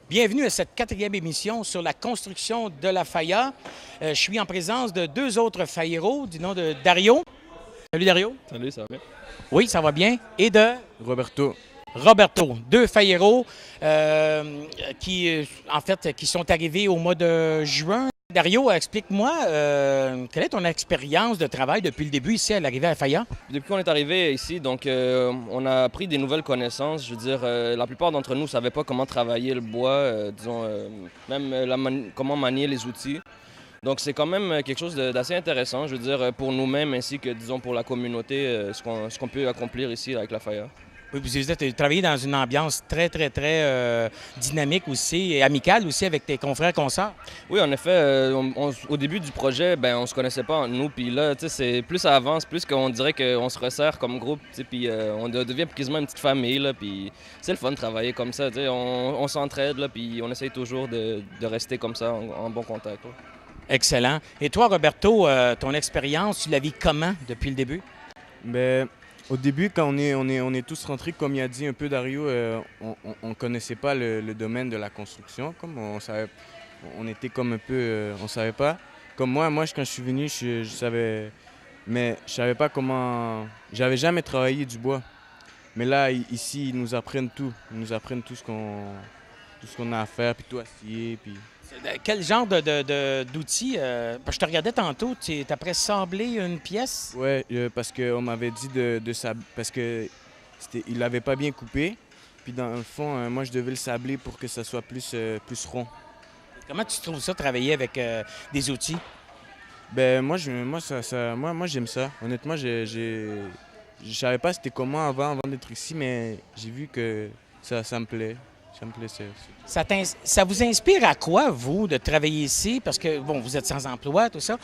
Bienvenue à cette 4e émission sur la construction de la faïa. Je suis en présence de deux autres faïeros du nom de Dario. Salut Dario. Salut, ça va bien? Oui, ça va bien. Et de Roberto. Roberto. Deux faïeros qui sont arrivés au mois de juin. Dario, explique-moi, quelle est ton expérience de travail depuis le début ici à l'arrivée à la faïa? Depuis qu'on est arrivé ici, donc on a appris des nouvelles connaissances. Je veux dire, la plupart d'entre nous ne savaient pas comment travailler le bois, comment manier les outils. Donc c'est quand même quelque chose d'assez intéressant, je veux dire, pour nous-mêmes ainsi que, disons, pour la communauté, ce qu'on peut accomplir ici avec la faïa. Oui, vous avez travaillé dans une ambiance très dynamique aussi et amicale aussi avec tes confrères consorts. Oui, en effet, au début du projet, on se connaissait pas entre nous, puis là, tu sais, plus ça avance, plus qu'on dirait qu'on se resserre comme groupe, tu sais, puis on devient quasiment une petite famille, là, puis c'est le fun de travailler comme ça, tu sais, on s'entraide, là, puis on essaye toujours de rester comme ça, en bon contact, là. Excellent. Et toi, Roberto, ton expérience, tu la vis comment depuis le début? Au début, quand on est tous rentrés, comme il a dit un peu Dario, on ne connaissait pas le domaine de la construction. Comme on était comme un peu, on savait pas. Comme moi, quand je suis venu, je savais, mais je savais pas comment. J'avais jamais travaillé du bois. Mais là, ici, ils nous apprennent tout. Ils nous apprennent tout ce qu'on a à faire, puis tout à scier, puis. Quel genre d'outils? Je te regardais tantôt, tu as presque sablé une pièce? Oui, parce qu'on m'avait dit de sabler, parce qu'il l'avait pas bien coupé. Puis dans le fond, moi, je devais le sabler pour que ça soit plus rond. Comment tu trouves ça, travailler avec des outils? Moi, j'aime ça. Honnêtement, je savais pas c'était comment avant d'être ici, mais j'ai vu que ça me plaît. Ça me plaît, Ça vous inspire à quoi, vous, de travailler ici? Parce que, bon, vous êtes sans emploi, tout ça.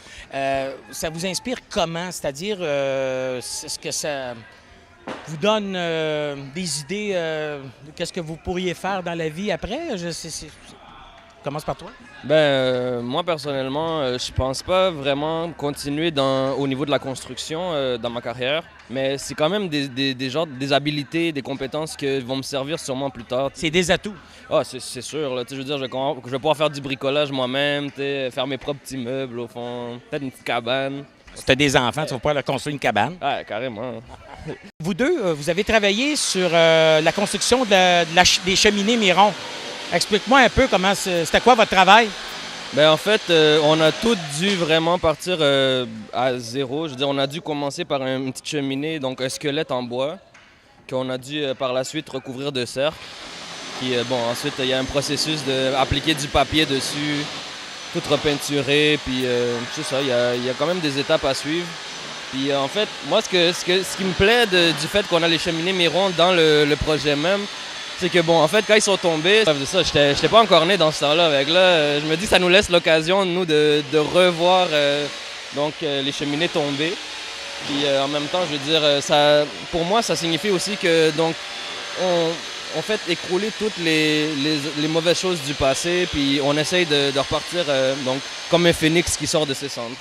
Ça vous inspire comment? C'est-à-dire, est-ce que ça vous donne des idées de qu'est-ce que vous pourriez faire dans la vie après? Commence par toi. Moi, personnellement, je pense pas vraiment continuer au niveau de la construction dans ma carrière. Mais c'est quand même des habilités, des compétences qui vont me servir sûrement plus tard. C'est des atouts. Ah, c'est sûr. Là, je veux dire, je vais pouvoir faire du bricolage moi-même, faire mes propres petits meubles, au fond, peut-être une petite cabane. Si tu as des enfants, tu vas pouvoir leur construire une cabane. Ah, carrément. Vous deux, vous avez travaillé sur la construction des cheminées Miron. Explique-moi un peu c'était quoi votre travail? En fait, on a tous dû vraiment partir à zéro. Je veux dire, on a dû commencer par une petite cheminée, donc un squelette en bois, qu'on a dû par la suite recouvrir de cercle. Puis ensuite, il y a un processus d'appliquer du papier dessus, tout repeinturer, puis c'est ça, il y a quand même des étapes à suivre. Puis en fait, moi, ce qui me plaît du fait qu'on a les cheminées Miron dans le projet même, c'est que en fait, quand ils sont tombés, j'étais pas encore né dans ce temps-là. Avec là, je me dis que ça nous laisse l'occasion, nous, de revoir les cheminées tomber. Puis en même temps, je veux dire, pour moi, ça signifie aussi que on fait écrouler toutes les mauvaises choses du passé, puis on essaye de repartir comme un phénix qui sort de ses cendres.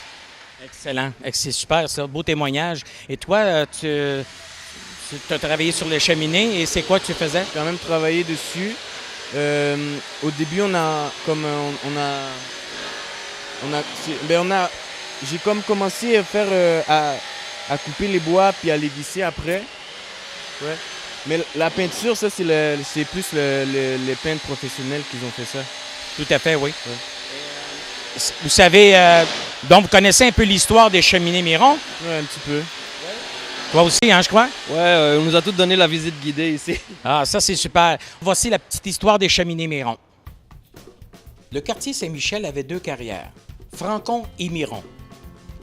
Excellent. C'est super, ça. Beau témoignage. Et toi, tu as travaillé sur les cheminées et c'est quoi que tu faisais? J'ai quand même travaillé dessus. Au début, j'ai comme commencé à faire à couper les bois puis à les visser après. Ouais. Mais la peinture, ça c'est plus les peintres professionnels qui ont fait ça. Tout à fait, oui. Ouais. Vous savez, donc vous connaissez un peu l'histoire des cheminées Miron? Oui, un petit peu. Toi aussi, hein, je crois? Oui, on nous a tous donné la visite guidée ici. Ah, ça, c'est super. Voici la petite histoire des cheminées Miron. Le quartier Saint-Michel avait deux carrières, Francon et Miron.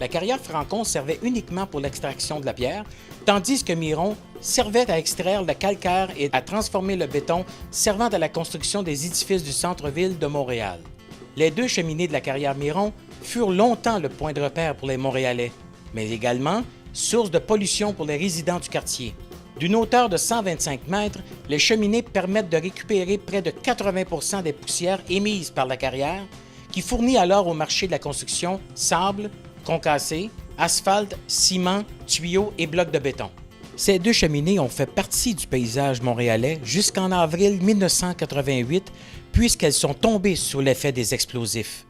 La carrière Francon servait uniquement pour l'extraction de la pierre, tandis que Miron servait à extraire le calcaire et à transformer le béton, servant à la construction des édifices du centre-ville de Montréal. Les deux cheminées de la carrière Miron furent longtemps le point de repère pour les Montréalais, mais également source de pollution pour les résidents du quartier. D'une hauteur de 125 mètres, les cheminées permettent de récupérer près de 80 des poussières émises par la carrière, qui fournit alors au marché de la construction sable, concassé, asphalte, ciment, tuyaux et blocs de béton. Ces deux cheminées ont fait partie du paysage montréalais jusqu'en avril 1988, puisqu'elles sont tombées sous l'effet des explosifs.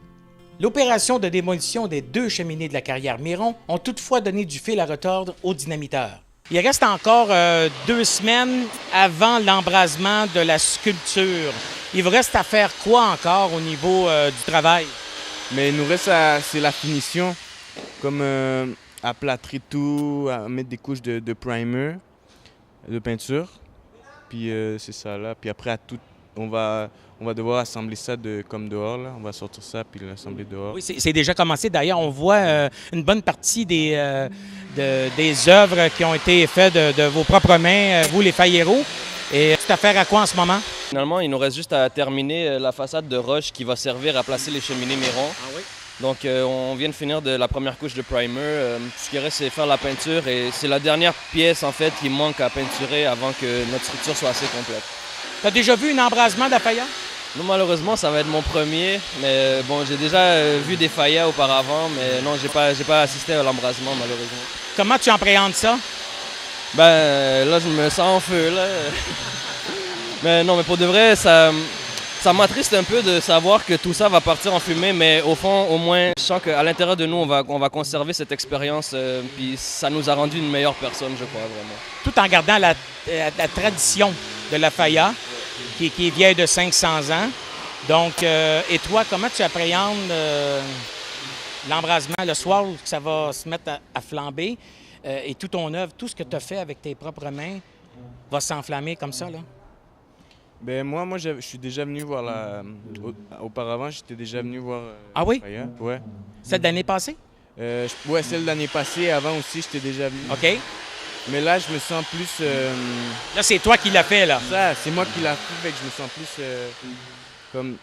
L'opération de démolition des deux cheminées de la carrière Miron ont toutefois donné du fil à retordre aux dynamiteurs. Il reste encore 2 semaines avant l'embrasement de la sculpture. Il vous reste à faire quoi encore au niveau du travail? Mais il nous reste, c'est la finition, comme aplâtrer tout, à mettre des couches de primer, de peinture. Puis c'est ça là. Puis après, on va devoir assembler ça comme dehors. Là. On va sortir ça puis l'assembler dehors. Oui, c'est déjà commencé. D'ailleurs, on voit une bonne partie des œuvres qui ont été faites de vos propres mains, vous les faïeros. Et tu t'affaires à quoi en ce moment? Finalement, il nous reste juste à terminer la façade de roche qui va servir à placer les cheminées Miron. Ah oui? Donc, on vient de finir de la première couche de primer. Ce qui reste, c'est faire la peinture et c'est la dernière pièce, en fait, qui manque à peinturer avant que notre structure soit assez complète. Tu as déjà vu un embrasement d'Afaya? Non, malheureusement, ça va être mon premier, mais bon, j'ai déjà vu des faillas auparavant, mais non, j'ai pas assisté à l'embrasement, malheureusement. Comment tu appréhendes ça? Ben, là, je me sens en feu, là. Mais non, mais pour de vrai, ça m'attriste un peu de savoir que tout ça va partir en fumée, mais au fond, au moins, je sens qu'à l'intérieur de nous, on va conserver cette expérience, puis ça nous a rendu une meilleure personne, je crois, vraiment. Tout en gardant la tradition de la Faya, qui est vieille de 500 ans. Donc, et toi, comment tu appréhendes l'embrasement le soir où ça va se mettre à flamber et toute ton œuvre, tout ce que tu as fait avec tes propres mains va s'enflammer comme ça, là? Ben moi je suis déjà venu voir auparavant, j'étais déjà venu voir Ah oui? Faya. Ouais. Celle de l'année passée? Ouais, celle de l'année passée. Avant aussi, j'étais déjà venu. OK. Mais là, je me sens plus... Là, c'est toi qui l'as fait, là. Ça, c'est moi qui l'a fait, que je me sens plus comme...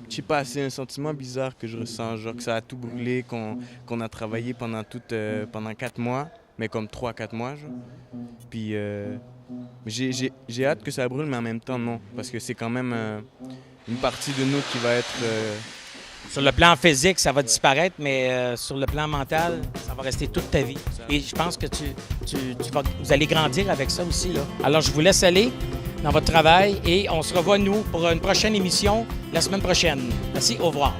Je sais pas, c'est un sentiment bizarre que je ressens, genre que ça a tout brûlé, qu'on a travaillé pendant 4 mois, mais comme 3-4 mois, genre. Puis j'ai hâte que ça brûle, mais en même temps, non, parce que c'est quand même une partie de nous qui va être... Sur le plan physique, ça va disparaître, mais sur le plan mental, ça va rester toute ta vie. Et je pense que vous allez grandir avec ça aussi, là. Alors, je vous laisse aller dans votre travail et on se revoit, nous, pour une prochaine émission la semaine prochaine. Merci, au revoir.